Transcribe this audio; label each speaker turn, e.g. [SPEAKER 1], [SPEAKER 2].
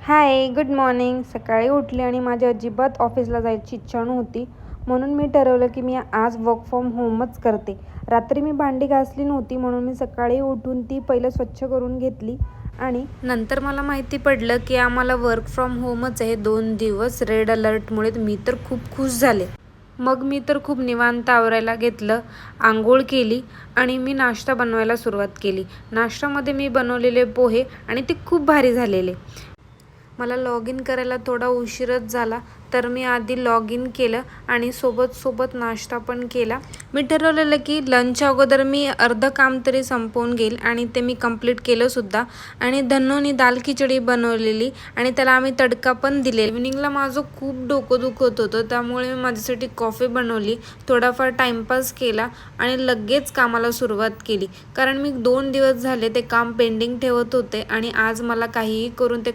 [SPEAKER 1] हाय, good morning. सकाळी उठले आणि माझी अजिबात ऑफिसला जायची इच्छा नव्हती. म्हणून मी ठरवलं की मी आज वर्क फ्रॉम होमच करते. रात्री मी भांडी घासली नव्हती म्हणून मी सकाळी उठून ती पहिलं स्वच्छ करून घेतली आणि नंतर मला माहिती पडलं की आम्हाला वर्क फ्रॉम होमच आहे 2 दिवस रेड अलर्टमुळे. मी तर खूप खुश झाले. मग मी तर खूप निवांत आवरायला घेतलं, अंघोळ केली आणि मी नाश्ता बनवायला सुरुवात केली. नाश्त्यामध्ये मी बनवलेले पोहे आणि ते खूप भारी झालेले. मला लॉग इन करायला थोडा उशीरच झाला तर मी आधी लॉग इन केलं आणि सोबत नाश्ता पण केला. मी ठरवलेलं की लंचच्या अगोदर मी अर्धं काम तरी संपवून घेईल आणि ते मी कंप्लीट केलंसुद्धा. आणि धन्नूनी दाल खिचडी बनवलेली आणि त्याला आम्ही तडका पण दिले. इव्हनिंगला माझं खूप डोकं दुखत होतं त्यामुळे मी माझ्यासाठी कॉफी बनवली, थोडाफार टाईमपास केला आणि लगेच कामाला सुरुवात केली. कारण मी 2 दिवस झाले ते काम पेंडिंग ठेवत होते आणि आज मला काहीही करून ते